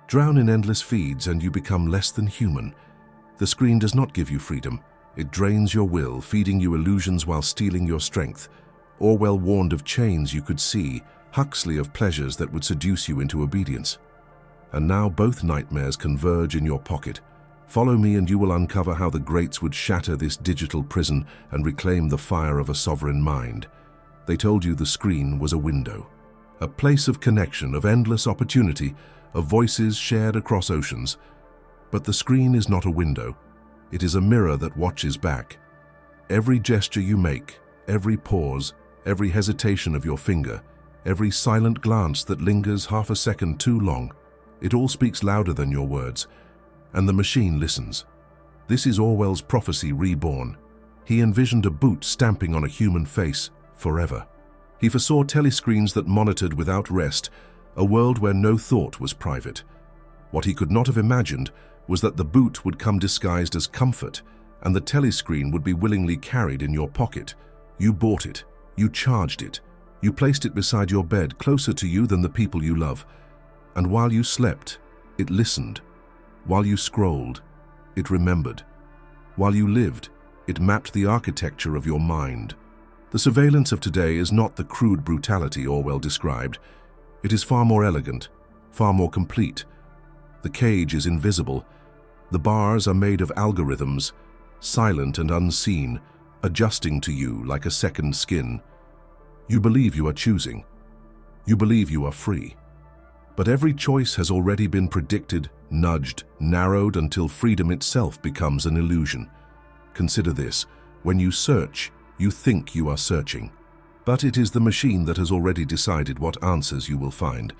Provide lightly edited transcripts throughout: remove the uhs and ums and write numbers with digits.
Drown in endless feeds and you become less than human. The screen does not give you freedom. It drains your will, feeding you illusions while stealing your strength. Orwell warned of chains you could see, Huxley of pleasures that would seduce you into obedience. And now both nightmares converge in your pocket. Follow me and you will uncover how the greats would shatter this digital prison and reclaim the fire of a sovereign mind. They told you the screen was a window, a place of connection, of endless opportunity, of voices shared across oceans. But the screen is not a window. It is a mirror that watches back. Every gesture you make, every pause, every hesitation of your finger, every silent glance that lingers half a second too long, it all speaks louder than your words, and the machine listens. This is Orwell's prophecy reborn. He envisioned a boot stamping on a human face forever. He foresaw telescreens that monitored without rest, a world where no thought was private. What he could not have imagined was that the boot would come disguised as comfort, and the telescreen would be willingly carried in your pocket. You bought it. You charged it. You placed it beside your bed, closer to you than the people you love. And while you slept, it listened. While you scrolled, it remembered. While you lived, it mapped the architecture of your mind. The surveillance of today is not the crude brutality Orwell described. It is far more elegant, far more complete. The cage is invisible. The bars are made of algorithms, silent and unseen, adjusting to you like a second skin. You believe you are choosing. You believe you are free. But every choice has already been predicted, nudged, narrowed until freedom itself becomes an illusion. Consider this. When you search, you think you are searching. But it is the machine that has already decided what answers you will find.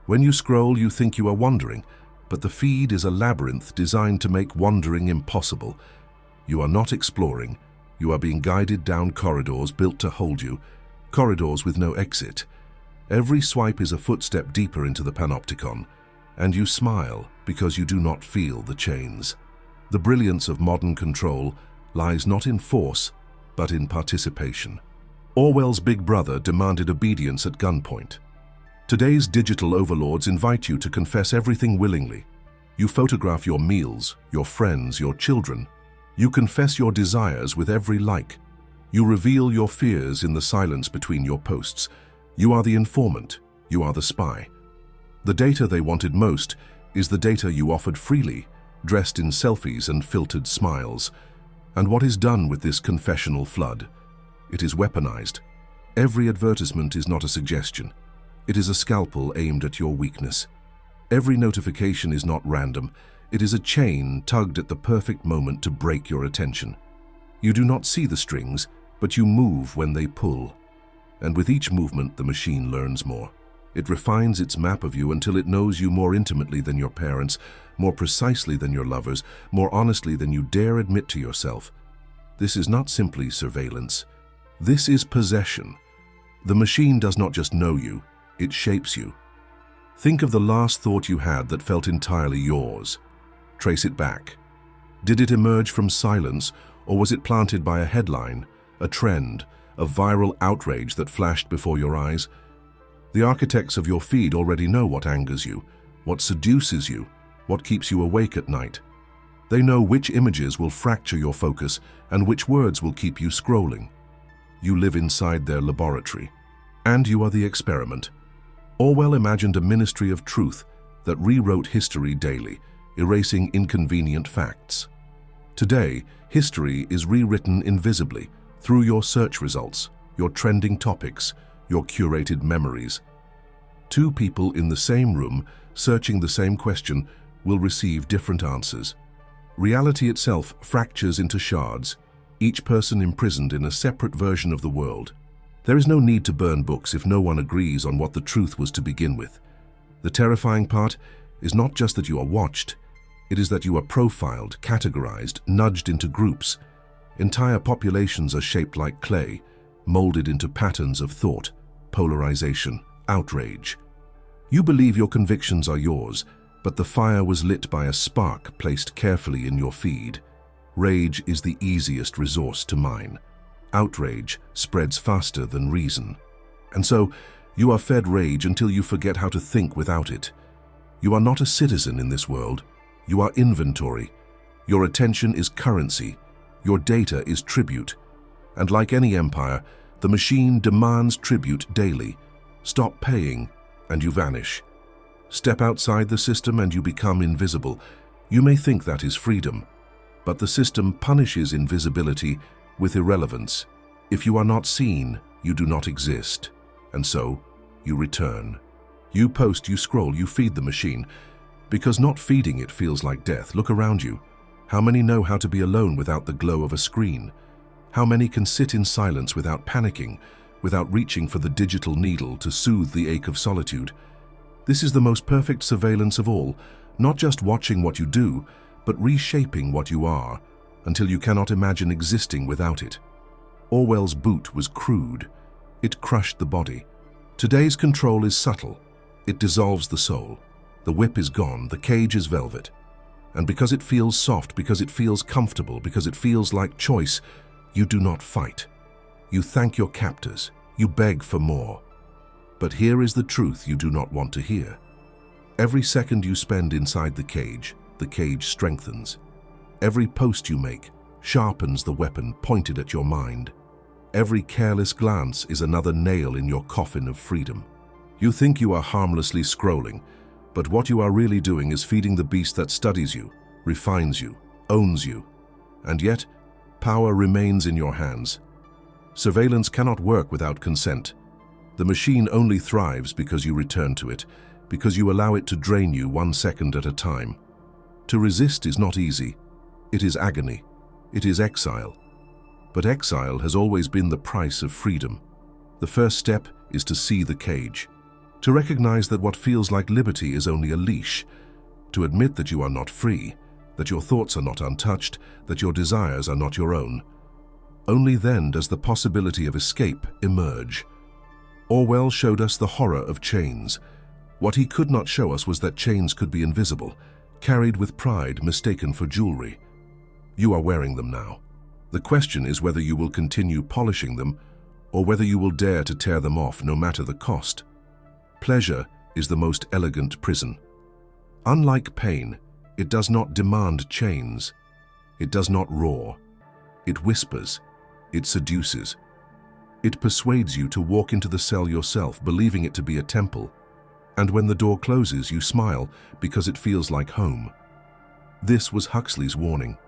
When you scroll, you think you are wandering, but the feed is a labyrinth designed to make wandering impossible. You are not exploring. You are being guided down corridors built to hold you, corridors with no exit. Every swipe is a footstep deeper into the panopticon, and you smile because you do not feel the chains. The brilliance of modern control lies not in force, but in participation. Orwell's Big Brother demanded obedience at gunpoint. Today's digital overlords invite you to confess everything willingly. You photograph your meals, your friends, your children. You confess your desires with every like. You reveal your fears in the silence between your posts. You are the informant. You are the spy. The data they wanted most is the data you offered freely, dressed in selfies and filtered smiles. And what is done with this confessional flood? It is weaponized. Every advertisement is not a suggestion. It is a scalpel aimed at your weakness. Every notification is not random. It is a chain tugged at the perfect moment to break your attention. You do not see the strings, but you move when they pull. And with each movement, the machine learns more. It refines its map of you until it knows you more intimately than your parents, more precisely than your lovers, more honestly than you dare admit to yourself. This is not simply surveillance. This is possession. The machine does not just know you, it shapes you. Think of the last thought you had that felt entirely yours. Trace it back. Did it emerge from silence, or was it planted by a headline, a trend, a viral outrage that flashed before your eyes? The architects of your feed already know what angers you, what seduces you, what keeps you awake at night. They know which images will fracture your focus and which words will keep you scrolling. You live inside their laboratory, and you are the experiment. Orwell imagined a ministry of truth that rewrote history daily, erasing inconvenient facts. Today, history is rewritten invisibly through your search results, your trending topics, your curated memories. Two people in the same room, searching the same question, will receive different answers. Reality itself fractures into shards, each person imprisoned in a separate version of the world. There is no need to burn books if no one agrees on what the truth was to begin with. The terrifying part is not just that you are watched, it is that you are profiled, categorized, nudged into groups. Entire populations are shaped like clay, molded into patterns of thought, polarization, outrage. You believe your convictions are yours, but the fire was lit by a spark placed carefully in your feed. Rage is the easiest resource to mine. Outrage spreads faster than reason. And so, you are fed rage until you forget how to think without it. You are not a citizen in this world. You are inventory. Your attention is currency. Your data is tribute. And like any empire, the machine demands tribute daily. Stop paying, and you vanish. Step outside the system and you become invisible. You may think that is freedom, but the system punishes invisibility with irrelevance. If you are not seen, you do not exist. And so, you return. You post, you scroll, you feed the machine. Because not feeding it feels like death. Look around you. How many know how to be alone without the glow of a screen? How many can sit in silence without panicking, without reaching for the digital needle to soothe the ache of solitude? This is the most perfect surveillance of all, not just watching what you do, but reshaping what you are, until you cannot imagine existing without it. Orwell's boot was crude. It crushed the body. Today's control is subtle. It dissolves the soul. The whip is gone, the cage is velvet. And because it feels soft, because it feels comfortable, because it feels like choice, you do not fight. You thank your captors. You beg for more. But here is the truth you do not want to hear. Every second you spend inside the cage strengthens. Every post you make sharpens the weapon pointed at your mind. Every careless glance is another nail in your coffin of freedom. You think you are harmlessly scrolling, but what you are really doing is feeding the beast that studies you, refines you, owns you. And yet, power remains in your hands. Surveillance cannot work without consent. The machine only thrives because you return to it, because you allow it to drain you 1 second at a time. To resist is not easy. It is agony. It is exile. But exile has always been the price of freedom. The first step is to see the cage, to recognize that what feels like liberty is only a leash, to admit that you are not free, that your thoughts are not untouched, that your desires are not your own. Only then does the possibility of escape emerge. Orwell showed us the horror of chains. What he could not show us was that chains could be invisible, carried with pride, mistaken for jewelry. You are wearing them now. The question is whether you will continue polishing them or whether you will dare to tear them off no matter the cost. Pleasure is the most elegant prison. Unlike pain, it does not demand chains. It does not roar. It whispers. It seduces. It persuades you to walk into the cell yourself, believing it to be a temple. And when the door closes, you smile because it feels like home. This was Huxley's warning.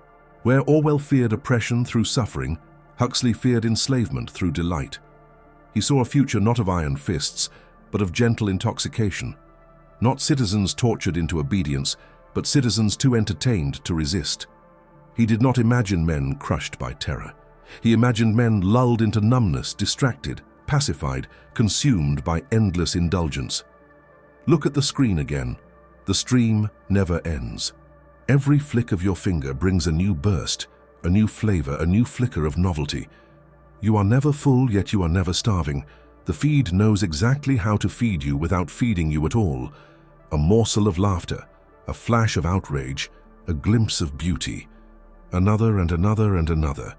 Where Orwell feared oppression through suffering, Huxley feared enslavement through delight. He saw a future not of iron fists, but of gentle intoxication. Not citizens tortured into obedience, but citizens too entertained to resist. He did not imagine men crushed by terror. He imagined men lulled into numbness, distracted, pacified, consumed by endless indulgence. Look at the screen again. The stream never ends. Every flick of your finger brings a new burst, a new flavor, a new flicker of novelty. You are never full, yet you are never starving. The feed knows exactly how to feed you without feeding you at all. A morsel of laughter, a flash of outrage, a glimpse of beauty. Another and another and another.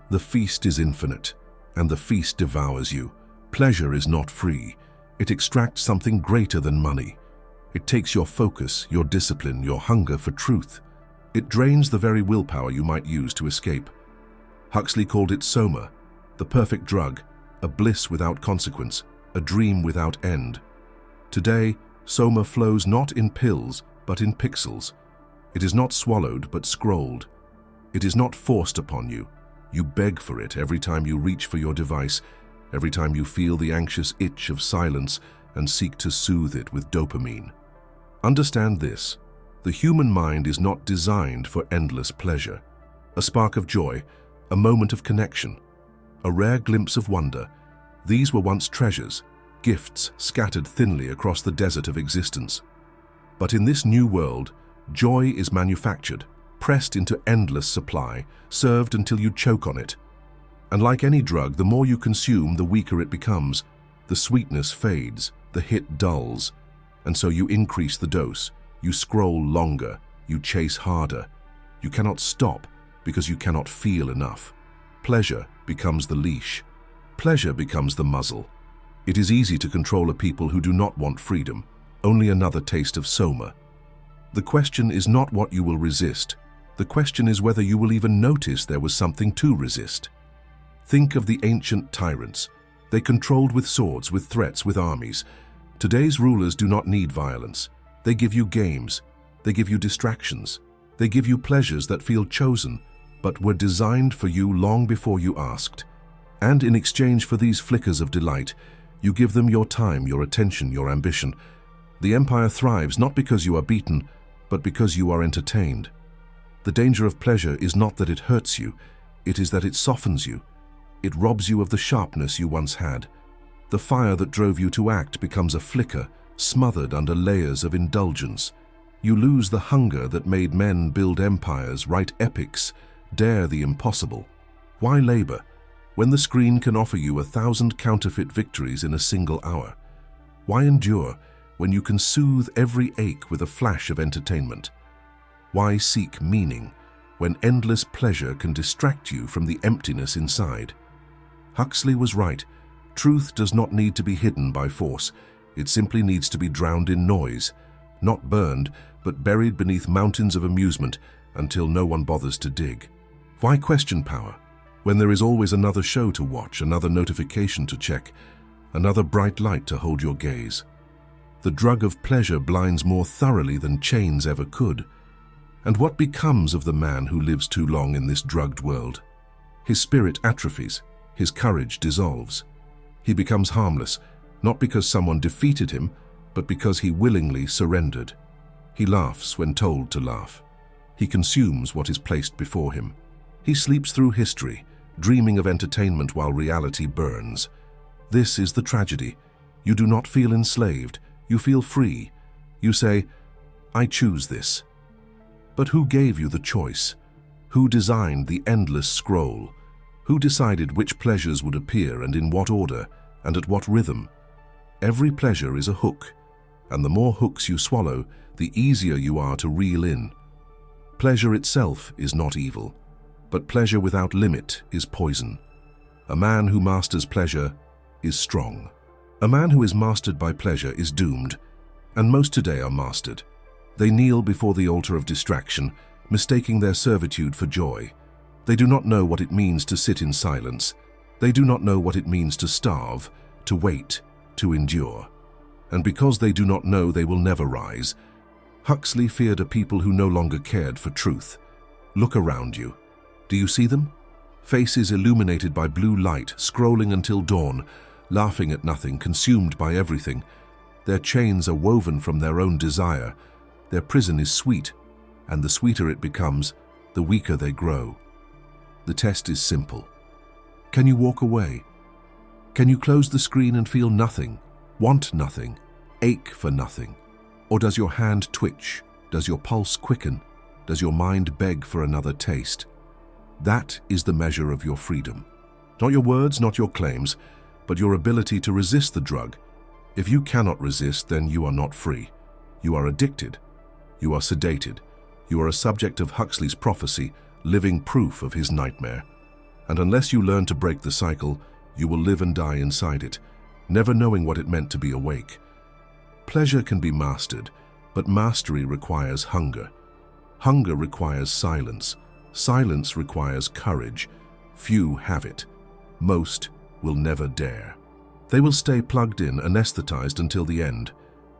The feast is infinite, and the feast devours you. Pleasure is not free. It extracts something greater than money. It takes your focus, your discipline, your hunger for truth. It drains the very willpower you might use to escape. Huxley called it soma, the perfect drug, a bliss without consequence, a dream without end. Today, soma flows not in pills, but in pixels. It is not swallowed, but scrolled. It is not forced upon you. You beg for it every time you reach for your device, every time you feel the anxious itch of silence and seek to soothe it with dopamine. Understand this: the human mind is not designed for endless pleasure. A spark of joy, a moment of connection, a rare glimpse of wonder, these were once treasures, gifts scattered thinly across the desert of existence. But in this new world, joy is manufactured, pressed into endless supply, served until you choke on it. And like any drug, the more you consume, the weaker it becomes. The sweetness fades, the hit dulls, and so you increase the dose. You scroll longer, you chase harder. You cannot stop because you cannot feel enough. Pleasure becomes the leash. Pleasure becomes the muzzle. It is easy to control a people who do not want freedom, only another taste of soma. The question is not what you will resist. The question is whether you will even notice there was something to resist. Think of the ancient tyrants. They controlled with swords, with threats, with armies. Today's rulers do not need violence. They give you games. They give you distractions. They give you pleasures that feel chosen, but were designed for you long before you asked. And in exchange for these flickers of delight, you give them your time, your attention, your ambition. The empire thrives not because you are beaten, but because you are entertained. The danger of pleasure is not that it hurts you, it is that it softens you. It robs you of the sharpness you once had. The fire that drove you to act becomes a flicker, smothered under layers of indulgence. You lose the hunger that made men build empires, write epics, dare the impossible. Why labor, when the screen can offer you 1,000 counterfeit victories in a single hour? Why endure, when you can soothe every ache with a flash of entertainment? Why seek meaning, when endless pleasure can distract you from the emptiness inside? Huxley was right. Truth does not need to be hidden by force. It simply needs to be drowned in noise, not burned, but buried beneath mountains of amusement until no one bothers to dig. Why question power, when there is always another show to watch, another notification to check, another bright light to hold your gaze? The drug of pleasure blinds more thoroughly than chains ever could. And what becomes of the man who lives too long in this drugged world? His spirit atrophies, his courage dissolves. He becomes harmless, not because someone defeated him, but because he willingly surrendered. He laughs when told to laugh. He consumes what is placed before him. He sleeps through history, dreaming of entertainment while reality burns. This is the tragedy. You do not feel enslaved, you feel free. You say, I choose this. But who gave you the choice? Who designed the endless scroll? Who decided which pleasures would appear and in what order and at what rhythm? Every pleasure is a hook, and the more hooks you swallow, the easier you are to reel in. Pleasure itself is not evil, but pleasure without limit is poison. A man who masters pleasure is strong. A man who is mastered by pleasure is doomed, and most today are mastered. They kneel before the altar of distraction, mistaking their servitude for joy. They do not know what it means to sit in silence. They do not know what it means to starve, to wait, to endure. And because they do not know, they will never rise. Huxley feared a people who no longer cared for truth. Look around you. Do you see them? Faces illuminated by blue light, scrolling until dawn, laughing at nothing, consumed by everything. Their chains are woven from their own desire. Their prison is sweet, and the sweeter it becomes, the weaker they grow. The test is simple. Can you walk away? Can you close the screen and feel nothing, want nothing, ache for nothing? Or does your hand twitch? Does your pulse quicken? Does your mind beg for another taste? That is the measure of your freedom. Not your words, not your claims, but your ability to resist the drug. If you cannot resist, then you are not free. You are addicted. You are sedated. You are a subject of Huxley's prophecy, living proof of his nightmare. And unless you learn to break the cycle, you will live and die inside it, never knowing what it meant to be awake. Pleasure can be mastered, but mastery requires hunger. Hunger requires silence. Silence requires courage. Few have it. Most will never dare. They will stay plugged in, anesthetized until the end.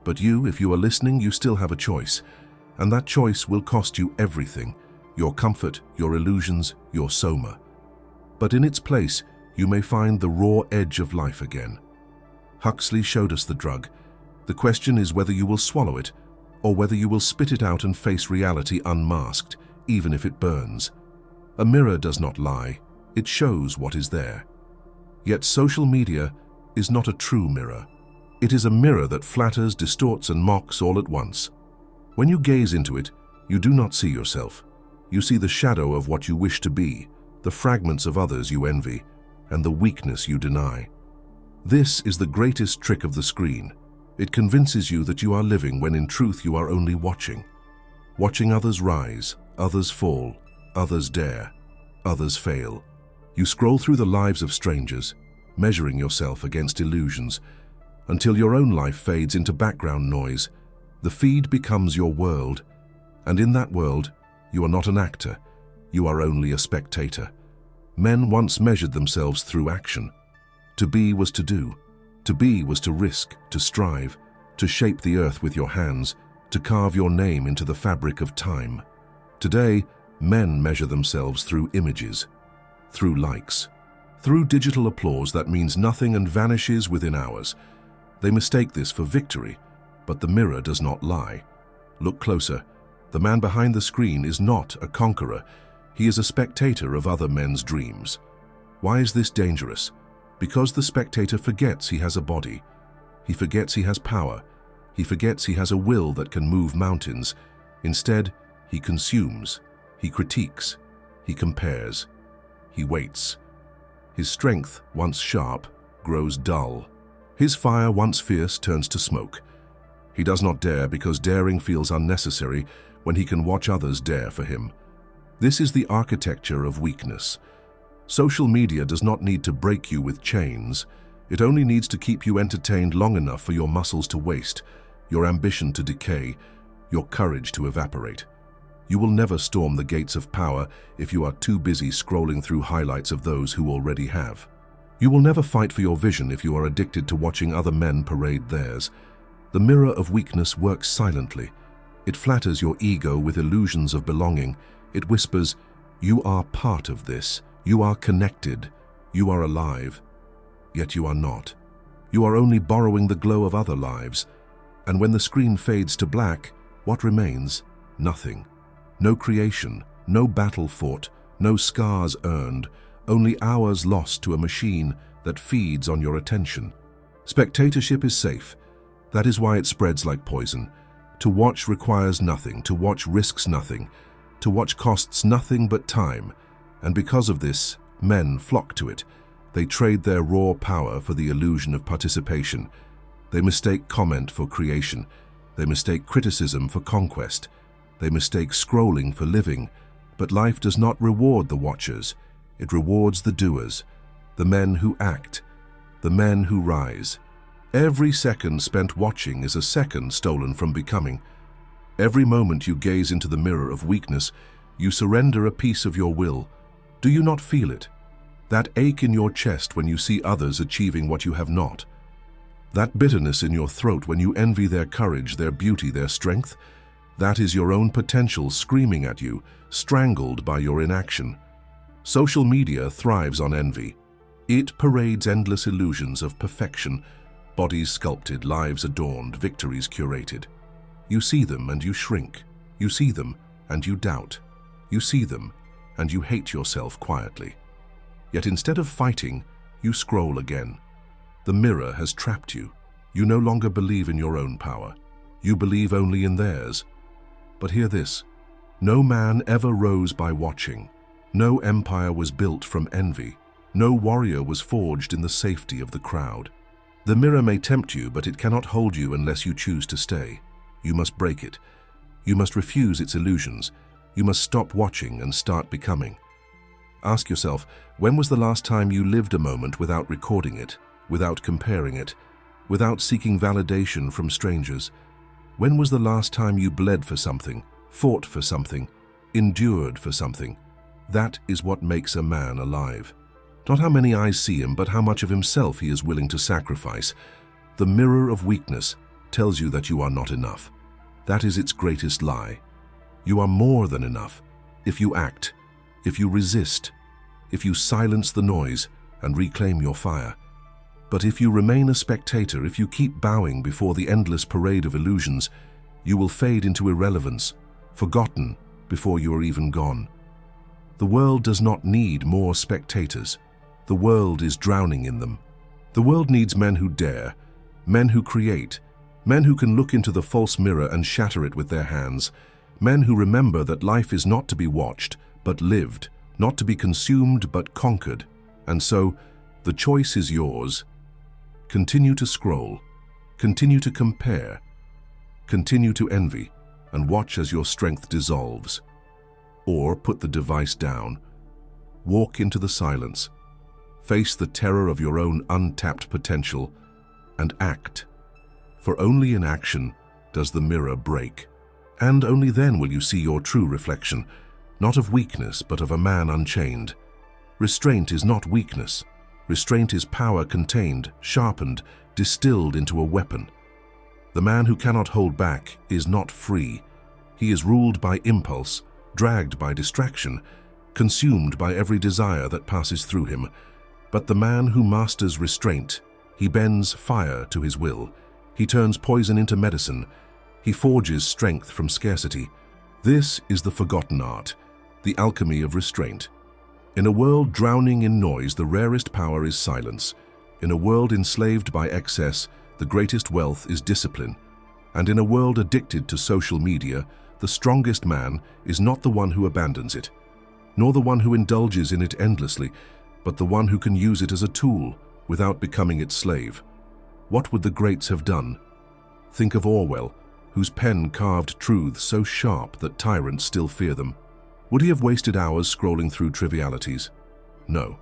But you, if you are listening, you still have a choice. And that choice will cost you everything. Your comfort, your illusions, your soma. But in its place, you may find the raw edge of life again. Huxley showed us the drug. The question is whether you will swallow it, or whether you will spit it out and face reality unmasked, even if it burns. A mirror does not lie. It shows what is there. Yet social media is not a true mirror. It is a mirror that flatters, distorts, and mocks all at once. When you gaze into it, you do not see yourself. You see the shadow of what you wish to be, the fragments of others you envy, and the weakness you deny. This is the greatest trick of the screen. It convinces you that you are living when in truth you are only watching. Watching others rise, others fall, others dare, others fail. You scroll through the lives of strangers, measuring yourself against illusions, until your own life fades into background noise. The feed becomes your world, And in that world, you are not an actor, you are only a spectator. Men once measured themselves through action. To be was to do. To be was to risk, to strive, to shape the earth with your hands, to carve your name into the fabric of time. Today, men measure themselves through images, through likes, through digital applause that means nothing and vanishes within hours. They mistake this for victory, but the mirror does not lie. Look closer. The man behind the screen is not a conqueror. He is a spectator of other men's dreams. Why is this dangerous? Because the spectator forgets he has a body. He forgets he has power. He forgets he has a will that can move mountains. Instead, he consumes. He critiques. He compares. He waits. His strength, once sharp, grows dull. His fire, once fierce, turns to smoke. He does not dare because daring feels unnecessary when he can watch others dare for him. This is the architecture of weakness. Social media does not need to break you with chains. It only needs to keep you entertained long enough for your muscles to waste, your ambition to decay, your courage to evaporate. You will never storm the gates of power if you are too busy scrolling through highlights of those who already have. You will never fight for your vision if you are addicted to watching other men parade theirs. The mirror of weakness works silently. It flatters your ego with illusions of belonging. It whispers, "You are part of this. You are connected. You are alive." Yet you are not. You are only borrowing the glow of other lives. And when the screen fades to black, what remains? Nothing. No creation, no battle fought, no scars earned, only hours lost to a machine that feeds on your attention. Spectatorship is safe. That is why it spreads like poison. To watch requires nothing, to watch risks nothing, to watch costs nothing but time. And because of this, men flock to it. They trade their raw power for the illusion of participation. They mistake comment for creation. They mistake criticism for conquest. They mistake scrolling for living. But life does not reward the watchers. It rewards the doers, the men who act, the men who rise. Every second spent watching is a second stolen from becoming. Every moment you gaze into the mirror of weakness, you surrender a piece of your will. Do you not feel it? That ache in your chest when you see others achieving what you have not? That bitterness in your throat when you envy their courage, their beauty, their strength? That is your own potential screaming at you, strangled by your inaction. Social media thrives on envy. It parades endless illusions of perfection, bodies sculpted, lives adorned, victories curated. You see them and you shrink. You see them and you doubt. You see them and you hate yourself quietly. Yet instead of fighting, you scroll again. The mirror has trapped you. You no longer believe in your own power. You believe only in theirs. But hear this. No man ever rose by watching. No empire was built from envy. No warrior was forged in the safety of the crowd. The mirror may tempt you, but it cannot hold you unless you choose to stay. You must break it. You must refuse its illusions. You must stop watching and start becoming. Ask yourself, when was the last time you lived a moment without recording it, without comparing it, without seeking validation from strangers? When was the last time you bled for something, fought for something, endured for something? That is what makes a man alive. Not how many eyes see him, but how much of himself he is willing to sacrifice. The mirror of weakness tells you that you are not enough. That is its greatest lie. You are more than enough if you act, if you resist, if you silence the noise and reclaim your fire. But if you remain a spectator, if you keep bowing before the endless parade of illusions, you will fade into irrelevance, forgotten before you are even gone. The world does not need more spectators. The world is drowning in them. The world needs men who dare, men who create, men who can look into the false mirror and shatter it with their hands, men who remember that life is not to be watched, but lived, not to be consumed, but conquered. And so, the choice is yours. Continue to scroll, continue to compare, continue to envy, and watch as your strength dissolves. Or put the device down, walk into the silence, face the terror of your own untapped potential, and act. For only in action does the mirror break. And only then will you see your true reflection, not of weakness, but of a man unchained. Restraint is not weakness. Restraint is power contained, sharpened, distilled into a weapon. The man who cannot hold back is not free. He is ruled by impulse, dragged by distraction, consumed by every desire that passes through him. But the man who masters restraint, he bends fire to his will. He turns poison into medicine. He forges strength from scarcity. This is the forgotten art, the alchemy of restraint. In a world drowning in noise, the rarest power is silence. In a world enslaved by excess, the greatest wealth is discipline. And in a world addicted to social media, the strongest man is not the one who abandons it, nor the one who indulges in it endlessly, but the one who can use it as a tool without becoming its slave. What would the greats have done? Think of Orwell, whose pen carved truths so sharp that tyrants still fear them. Would he have wasted hours scrolling through trivialities? No.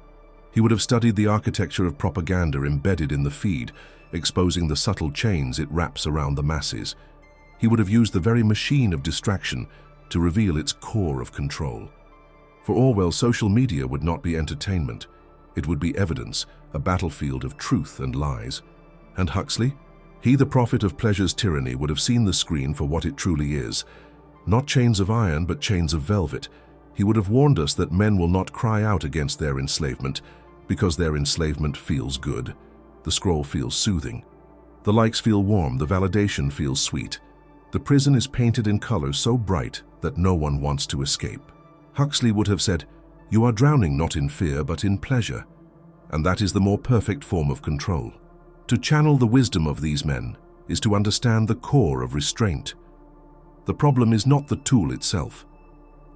He would have studied the architecture of propaganda embedded in the feed, exposing the subtle chains it wraps around the masses. He would have used the very machine of distraction to reveal its core of control. For Orwell, social media would not be entertainment. It would be evidence, a battlefield of truth and lies. And Huxley? He, the prophet of pleasure's tyranny, would have seen the screen for what it truly is. Not chains of iron, but chains of velvet. He would have warned us that men will not cry out against their enslavement, because their enslavement feels good. The scroll feels soothing. The likes feel warm, the validation feels sweet. The prison is painted in colors so bright that no one wants to escape. Huxley would have said, "You are drowning not in fear, but in pleasure." And that is the more perfect form of control. To channel the wisdom of these men is to understand the core of restraint. The problem is not the tool itself.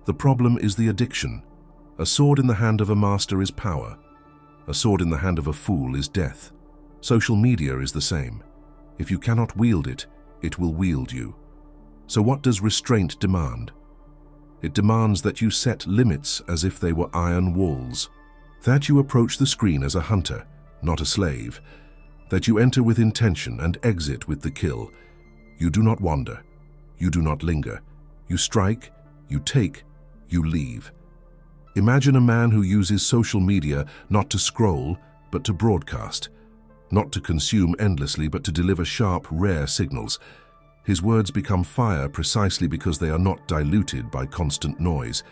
The problem is the addiction. A sword in the hand of a master is power. A sword in the hand of a fool is death. Social media is the same. If you cannot wield it, it will wield you. So what does restraint demand? It demands that you set limits as if they were iron walls. That you approach the screen as a hunter, not a slave. That you enter with intention and exit with the kill. You do not wander. You do not linger. You strike, you take, you leave. Imagine a man who uses social media not to scroll, but to broadcast. Not to consume endlessly, but to deliver sharp, rare signals. His words become fire precisely because they are not diluted by constant noise.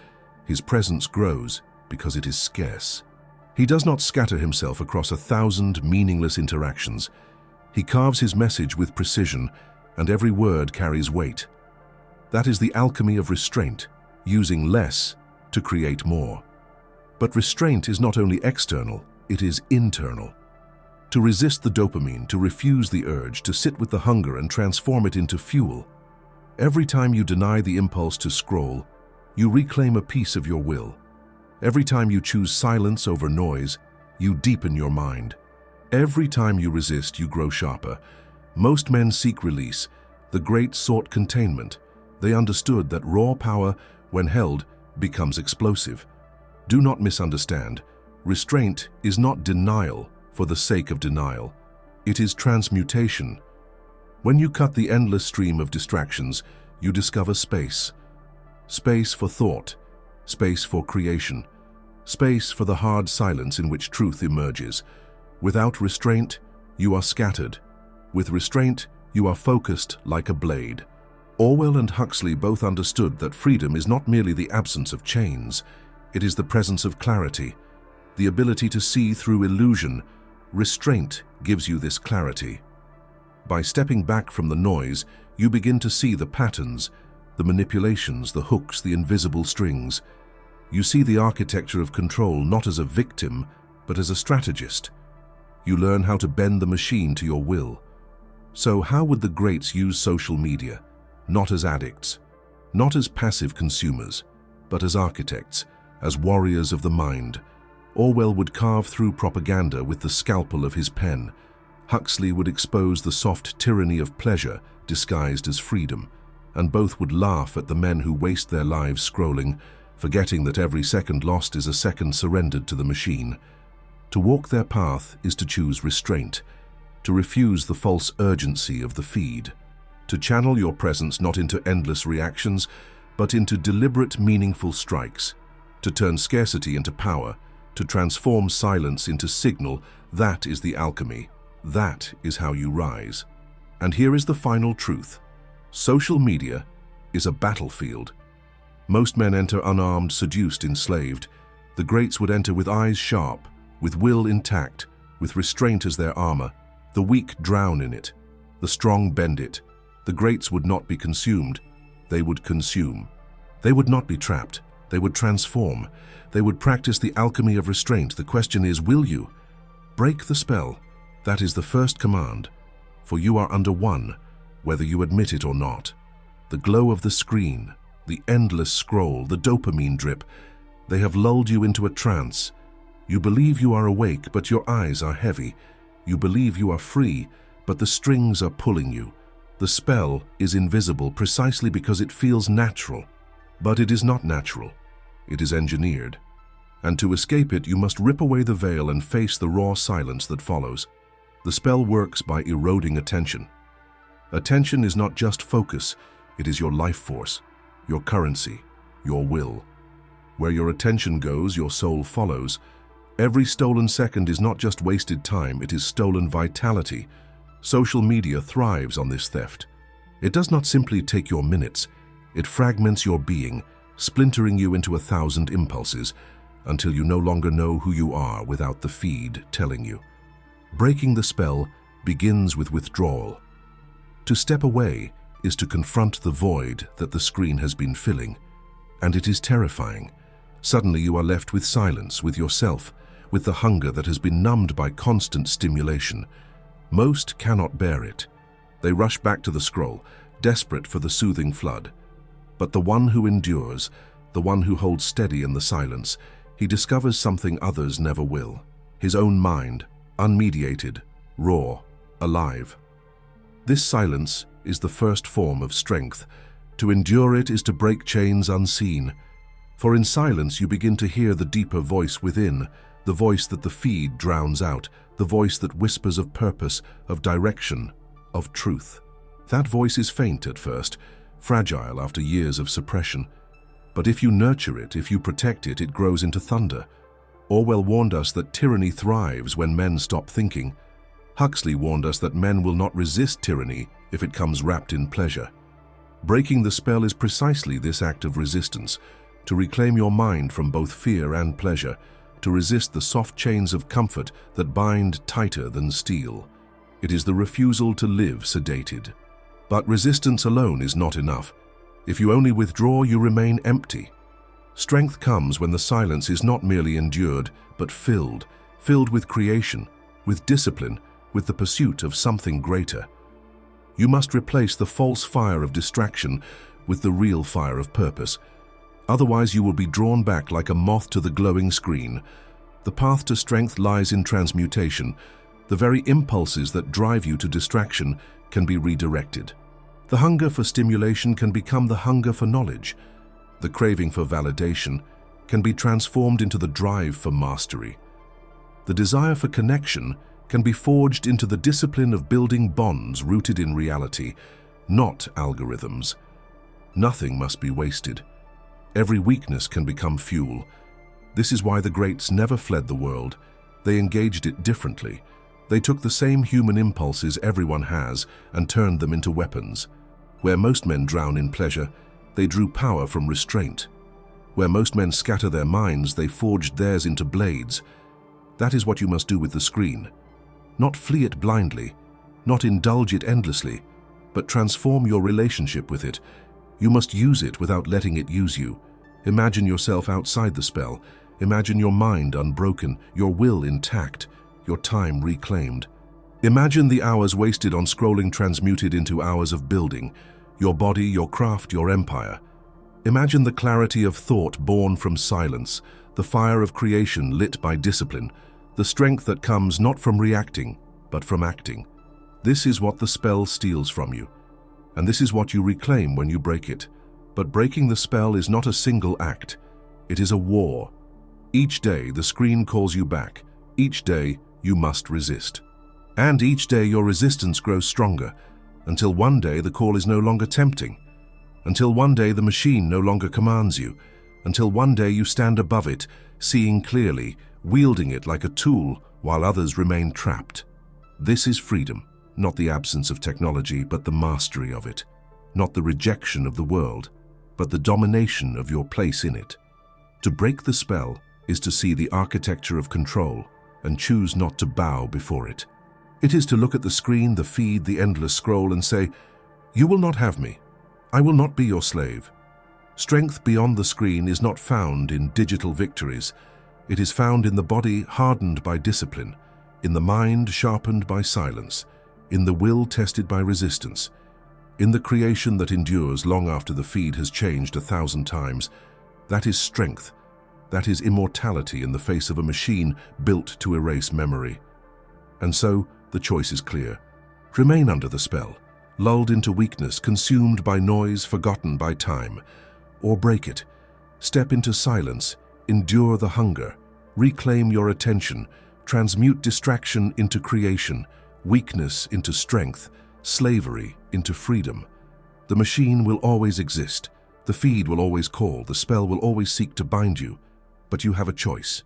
His presence grows because it is scarce. He does not scatter himself across 1,000 meaningless interactions. He carves his message with precision, and every word carries weight. That is the alchemy of restraint, using less to create more. But restraint is not only external, it is internal. To resist the dopamine, to refuse the urge, to sit with the hunger and transform it into fuel. Every time you deny the impulse to scroll, you reclaim a piece of your will. Every time you choose silence over noise, you deepen your mind. Every time you resist, you grow sharper. Most men seek release. The great sought containment. They understood that raw power, when held, becomes explosive. Do not misunderstand. Restraint is not denial for the sake of denial. It is transmutation. When you cut the endless stream of distractions, you discover space. Space for thought, space for creation, space for the hard silence in which truth emerges. Without restraint, you are scattered. With restraint, you are focused like a blade. Orwell and Huxley both understood that freedom is not merely the absence of chains, it is the presence of clarity, the ability to see through illusion. Restraint gives you this clarity. By stepping back from the noise, you begin to see the patterns, the manipulations, the hooks, the invisible strings. You see the architecture of control not as a victim, but as a strategist. You learn how to bend the machine to your will. So how would the greats use social media? Not as addicts, not as passive consumers, but as architects, as warriors of the mind. Orwell would carve through propaganda with the scalpel of his pen. Huxley would expose the soft tyranny of pleasure disguised as freedom, and both would laugh at the men who waste their lives scrolling, forgetting that every second lost is a second surrendered to the machine. To walk their path is to choose restraint, to refuse the false urgency of the feed. to channel your presence not into endless reactions, but into deliberate, meaningful strikes, to turn scarcity into power, to transform silence into signal. That is the alchemy. That is how you rise. And here is the final truth. Social media is a battlefield. Most men enter unarmed, seduced, enslaved. The greats would enter with eyes sharp, with will intact, with restraint as their armor. The weak drown in it. The strong bend it. The greats would not be consumed. They would consume. They would not be trapped. They would transform. They would practice the alchemy of restraint. The question is, will you? Break the spell. That is the first command. For you are under one, whether you admit it or not. The glow of the screen, the endless scroll, the dopamine drip, they have lulled you into a trance. You believe you are awake, but your eyes are heavy. You believe you are free, but the strings are pulling you. The spell is invisible precisely because it feels natural. But it is not natural. It is engineered. And to escape it, you must rip away the veil and face the raw silence that follows. The spell works by eroding attention. Attention is not just focus, it is your life force, your currency, your will. Where your attention goes, your soul follows. Every stolen second is not just wasted time, it is stolen vitality. Social media thrives on this theft. It does not simply take your minutes, it fragments your being, splintering you into 1,000 impulses, until you no longer know who you are without the feed telling you. Breaking the spell begins with withdrawal. To step away is to confront the void that the screen has been filling, and it is terrifying. Suddenly you are left with silence, with yourself, with the hunger that has been numbed by constant stimulation. Most cannot bear it. They rush back to the scroll, desperate for the soothing flood. But the one who endures, the one who holds steady in the silence, he discovers something others never will. His own mind, unmediated, raw, alive. This silence is the first form of strength. To endure it is to break chains unseen. For in silence you begin to hear the deeper voice within, the voice that the feed drowns out, the voice that whispers of purpose, of direction, of truth. That voice is faint at first, fragile after years of suppression. But if you nurture it, if you protect it, it grows into thunder. Orwell warned us that tyranny thrives when men stop thinking. Huxley warned us that men will not resist tyranny if it comes wrapped in pleasure. Breaking the spell is precisely this act of resistance, to reclaim your mind from both fear and pleasure, to resist the soft chains of comfort that bind tighter than steel. It is the refusal to live sedated. But resistance alone is not enough. If you only withdraw, you remain empty. Strength comes when the silence is not merely endured, but filled with creation, with discipline, with the pursuit of something greater. You must replace the false fire of distraction with the real fire of purpose. Otherwise, you will be drawn back like a moth to the glowing screen. The path to strength lies in transmutation. The very impulses that drive you to distraction can be redirected. The hunger for stimulation can become the hunger for knowledge. The craving for validation can be transformed into the drive for mastery. The desire for connection can be forged into the discipline of building bonds rooted in reality, not algorithms. Nothing must be wasted. Every weakness can become fuel. This is why the greats never fled the world. They engaged it differently. They took the same human impulses everyone has and turned them into weapons. Where most men drown in pleasure, they drew power from restraint. Where most men scatter their minds, they forged theirs into blades. That is what you must do with the screen. Not flee it blindly, not indulge it endlessly, but transform your relationship with it. You must use it without letting it use you. Imagine yourself outside the spell. Imagine your mind unbroken, your will intact, your time reclaimed. Imagine the hours wasted on scrolling transmuted into hours of building, your body, your craft, your empire. Imagine the clarity of thought born from silence, the fire of creation lit by discipline, the strength that comes not from reacting, but from acting. This is what the spell steals from you, and this is what you reclaim when you break it. But breaking the spell is not a single act. It is a war. Each day the screen calls you back. Each day you must resist. And each day your resistance grows stronger. until one day the call is no longer tempting, until one day the machine no longer commands you, until one day you stand above it, seeing clearly, wielding it like a tool while others remain trapped. This is freedom, not the absence of technology, but the mastery of it, not the rejection of the world, but the domination of your place in it. To break the spell is to see the architecture of control and choose not to bow before it. It is to look at the screen, the feed, the endless scroll and say, "You will not have me. I will not be your slave." Strength beyond the screen is not found in digital victories. It is found in the body hardened by discipline, in the mind sharpened by silence, in the will tested by resistance, in the creation that endures long after the feed has changed 1,000 times. That is strength. That is immortality in the face of a machine built to erase memory. And so, the choice is clear. Remain under the spell, lulled into weakness, consumed by noise, forgotten by time. Or break it. Step into silence, endure the hunger, reclaim your attention, transmute distraction into creation, weakness into strength, slavery into freedom. The machine will always exist. The feed will always call. The spell will always seek to bind you. But you have a choice.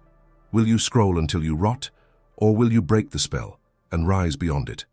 Will you scroll until you rot, or will you break the spell and rise beyond it?